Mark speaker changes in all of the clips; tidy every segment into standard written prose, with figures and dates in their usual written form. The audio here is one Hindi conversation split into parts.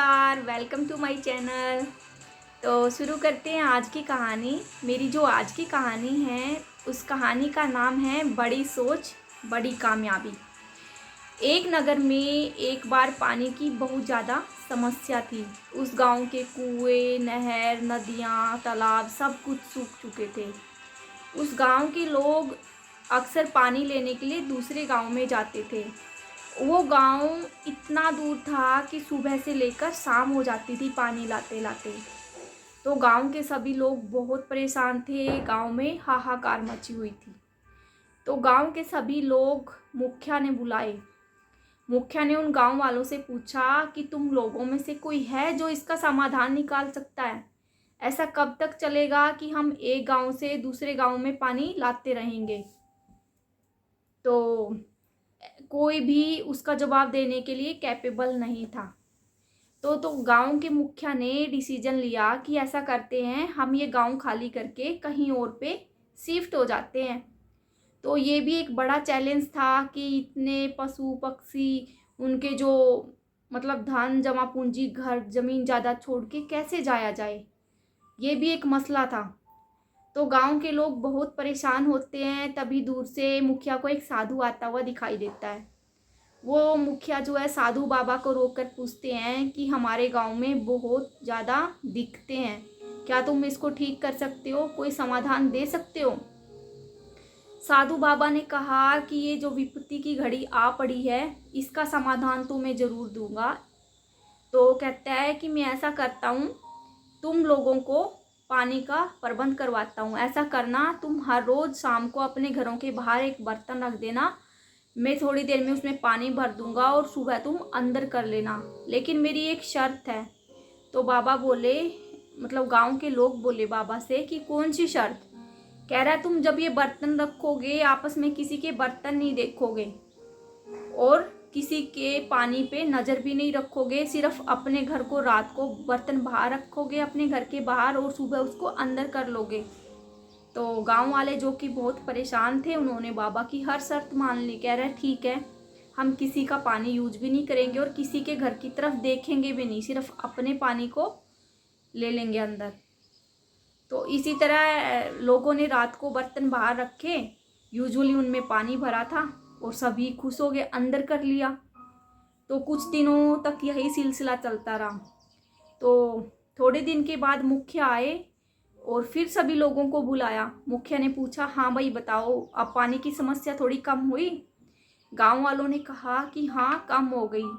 Speaker 1: नमस्कार, वेलकम टू माय चैनल। तो शुरू करते हैं आज की कहानी। मेरी जो आज की कहानी है उस कहानी का नाम है बड़ी सोच बड़ी कामयाबी। एक नगर में एक बार पानी की बहुत ज़्यादा समस्या थी। उस गांव के कुएं, नहर, नदियां, तालाब सब कुछ सूख चुके थे। उस गांव के लोग अक्सर पानी लेने के लिए दूसरे गांव में जाते थे। वो गांव इतना दूर था कि सुबह से लेकर शाम हो जाती थी पानी लाते लाते। तो गांव के सभी लोग बहुत परेशान थे। गांव में हाहाकार मची हुई थी। तो गांव के सभी लोग मुखिया ने बुलाए। मुखिया ने उन गांव वालों से पूछा कि तुम लोगों में से कोई है जो इसका समाधान निकाल सकता है। ऐसा कब तक चलेगा कि हम एक गांव से दूसरे गांव में पानी लाते रहेंगे। तो कोई भी उसका जवाब देने के लिए कैपेबल नहीं था। तो गांव के मुखिया ने डिसीजन लिया कि ऐसा करते हैं, हम ये गांव खाली करके कहीं और पे शिफ्ट हो जाते हैं। तो ये भी एक बड़ा चैलेंज था कि इतने पशु पक्षी, उनके जो मतलब धन जमा पूंजी, घर जमीन ज़्यादा छोड़ के कैसे जाया जाए, ये भी एक मसला था। तो गांव के लोग बहुत परेशान होते हैं। तभी दूर से मुखिया को एक साधु आता हुआ दिखाई देता है। वो मुखिया जो है साधु बाबा को रोककर पूछते हैं कि हमारे गांव में बहुत ज़्यादा दिक्कतें हैं, क्या तुम इसको ठीक कर सकते हो, कोई समाधान दे सकते हो। साधु बाबा ने कहा कि ये जो विपत्ति की घड़ी आ पड़ी है इसका समाधान तो मैं ज़रूर दूंगा। तो कहता है कि मैं ऐसा करता हूँ, तुम लोगों को पानी का प्रबंध करवाता हूँ। ऐसा करना, तुम हर रोज़ शाम को अपने घरों के बाहर एक बर्तन रख देना, मैं थोड़ी देर में उसमें पानी भर दूंगा और सुबह तुम अंदर कर लेना, लेकिन मेरी एक शर्त है। तो बाबा बोले, मतलब गांव के लोग बोले बाबा से कि कौन सी शर्त। कह रहा है तुम जब ये बर्तन रखोगे आपस में किसी के बर्तन नहीं देखोगे और किसी के पानी पे नज़र भी नहीं रखोगे, सिर्फ अपने घर को रात को बर्तन बाहर रखोगे अपने घर के बाहर और सुबह उसको अंदर कर लोगे। तो गांव वाले जो कि बहुत परेशान थे उन्होंने बाबा की हर शर्त मान ली। कह रहे ठीक है, हम किसी का पानी यूज भी नहीं करेंगे और किसी के घर की तरफ देखेंगे भी नहीं, सिर्फ अपने पानी को ले लेंगे अंदर। तो इसी तरह लोगों ने रात को बर्तन बाहर रखे, यूजुअली उनमें पानी भरा था और सभी खुश हो गए, अंदर कर लिया। तो कुछ दिनों तक यही सिलसिला चलता रहा। तो थोड़े दिन के बाद मुखिया आए और फिर सभी लोगों को बुलाया। मुखिया ने पूछा, हाँ भाई बताओ, अब पानी की समस्या थोड़ी कम हुई। गांव वालों ने कहा कि हाँ कम हो गई।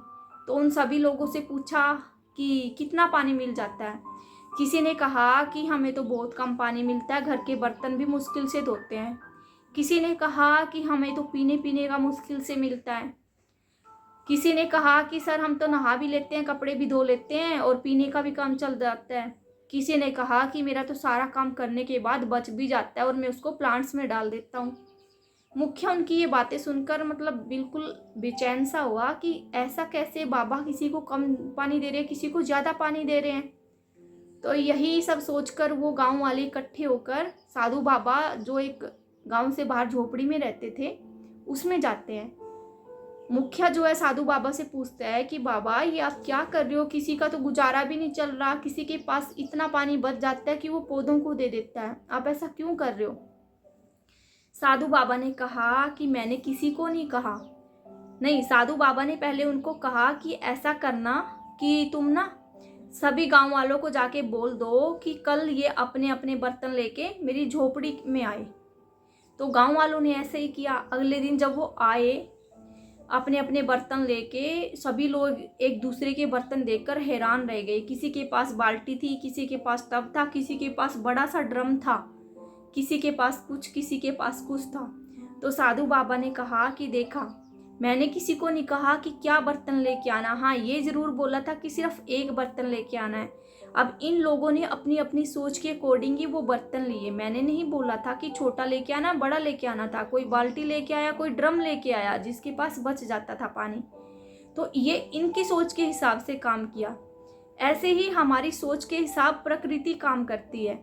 Speaker 1: तो उन सभी लोगों से पूछा कि कितना पानी मिल जाता है। किसी ने कहा कि हमें तो बहुत कम पानी मिलता है, घर के बर्तन भी मुश्किल से धोते हैं। किसी ने कहा कि हमें तो पीने पीने का मुश्किल से मिलता है। किसी ने कहा कि सर हम तो नहा भी लेते हैं, कपड़े भी धो लेते हैं और पीने का भी काम चल जाता है। किसी ने कहा कि मेरा तो सारा काम करने के बाद बच भी जाता है और मैं उसको प्लांट्स में डाल देता हूँ। मुखिया उनकी ये बातें सुनकर मतलब बिल्कुल बेचैन सा हुआ कि ऐसा कैसे, बाबा किसी को कम पानी दे रहे हैं, किसी को ज़्यादा पानी दे रहे हैं। तो यही सब सोचकर वो गांव वाले इकट्ठे होकर साधु बाबा, जो एक गांव से बाहर झोपड़ी में रहते थे, उसमें जाते हैं। मुखिया जो है साधु बाबा से पूछता है कि बाबा ये आप क्या कर रहे हो, किसी का तो गुजारा भी नहीं चल रहा, किसी के पास इतना पानी बच जाता है कि वो पौधों को दे देता है, आप ऐसा क्यों कर रहे हो। साधु बाबा ने कहा कि मैंने किसी को नहीं कहा। नहीं, साधु बाबा ने पहले उनको कहा कि ऐसा करना कि तुम ना सभी गांव वालों को जाके बोल दो कि कल ये अपने अपने बर्तन लेके मेरी झोपड़ी में आए। तो गांव वालों ने ऐसे ही किया। अगले दिन जब वो आए अपने अपने बर्तन लेके, सभी लोग एक दूसरे के बर्तन देखकर हैरान रह गए। किसी के पास बाल्टी थी, किसी के पास टब था, किसी के पास बड़ा सा ड्रम था, किसी के पास कुछ, किसी के पास कुछ था। तो साधु बाबा ने कहा कि देखा, मैंने किसी को नहीं कहा कि क्या बर्तन लेके आना, हाँ ये ज़रूर बोला था कि सिर्फ एक बर्तन लेके आना है। अब इन लोगों ने अपनी अपनी सोच के अकॉर्डिंग ही वो बर्तन लिए। मैंने नहीं बोला था कि छोटा लेके आना, बड़ा लेके आना था। कोई बाल्टी लेके आया, कोई ड्रम लेके आया जिसके पास बच जाता था पानी। तो ये इनकी सोच के हिसाब से काम किया। ऐसे ही हमारी सोच के हिसाब प्रकृति काम करती है।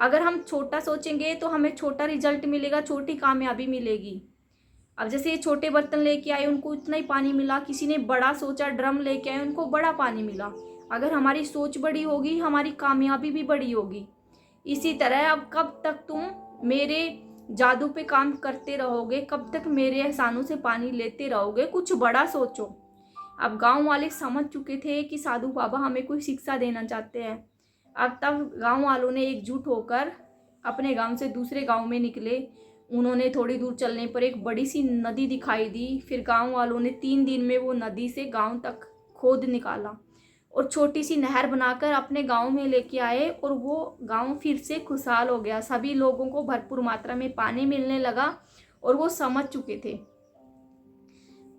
Speaker 1: अगर हम छोटा सोचेंगे तो हमें छोटा रिजल्ट मिलेगा, छोटी कामयाबी मिलेगी। अब जैसे ये छोटे बर्तन लेके आए, उनको इतना ही पानी मिला, किसी ने बड़ा सोचा ड्रम लेके आए, उनको बड़ा पानी मिला। अगर हमारी सोच बड़ी होगी, हमारी कामयाबी भी बड़ी होगी। इसी तरह अब कब तक तुम मेरे जादू पे काम करते रहोगे, कब तक मेरे एहसानों से पानी लेते रहोगे? कुछ बड़ा सोचो। अब गांव वाले समझ चुके थे कि साधु बाबा हमें कोई शिक्षा देना चाहते हैं। अब तब गांव वालों ने एकजुट होकर अपने गांव से दूसरे गांव में निकले। उन्होंने थोड़ी दूर चलने पर एक बड़ी सी नदी दिखाई दी। फिर गांव वालों ने 3 दिन में वो नदी से गांव तक खोद निकाला और छोटी सी नहर बनाकर अपने गांव में लेके आए, और वो गांव फिर से खुशहाल हो गया। सभी लोगों को भरपूर मात्रा में पानी मिलने लगा और वो समझ चुके थे।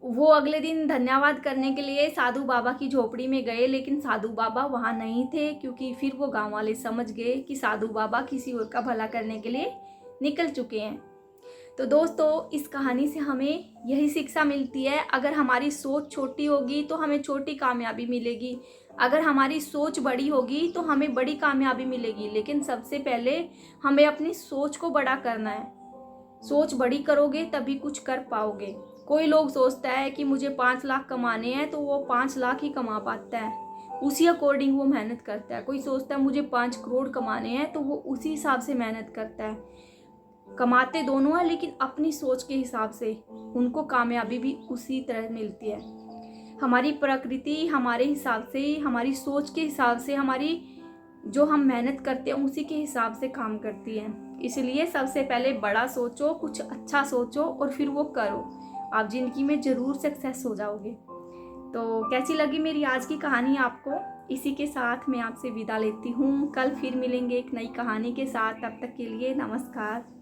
Speaker 1: वो अगले दिन धन्यवाद करने के लिए साधु बाबा की झोपड़ी में गए, लेकिन साधु बाबा वहाँ नहीं थे, क्योंकि फिर वो गांव वाले समझ गए कि साधु बाबा किसी और का भला करने के लिए निकल चुके हैं। तो दोस्तों, इस कहानी से हमें यही शिक्षा मिलती है, अगर हमारी सोच छोटी होगी तो हमें छोटी कामयाबी मिलेगी, अगर हमारी सोच बड़ी होगी तो हमें बड़ी कामयाबी मिलेगी। लेकिन सबसे पहले हमें अपनी सोच को बड़ा करना है। सोच बड़ी करोगे तभी कुछ कर पाओगे। कोई लोग सोचता है कि मुझे 5 लाख कमाने हैं, तो वो 5 लाख ही कमा पाता है, उसी अकॉर्डिंग वो मेहनत करता है। कोई सोचता है मुझे 5 करोड़ कमाने हैं, तो वो उसी हिसाब से मेहनत करता है। कमाते दोनों हैं, लेकिन अपनी सोच के हिसाब से उनको कामयाबी भी उसी तरह मिलती है। हमारी प्रकृति हमारे हिसाब से, हमारी सोच के हिसाब से, हमारी जो हम मेहनत करते हैं उसी के हिसाब से काम करती है। इसलिए सबसे पहले बड़ा सोचो, कुछ अच्छा सोचो और फिर वो करो। आप जिंदगी में ज़रूर सक्सेस हो जाओगे। तो कैसी लगी मेरी आज की कहानी आपको? इसी के साथ मैं आपसे विदा लेती हूँ। कल फिर मिलेंगे एक नई कहानी के साथ। तब तक के लिए नमस्कार।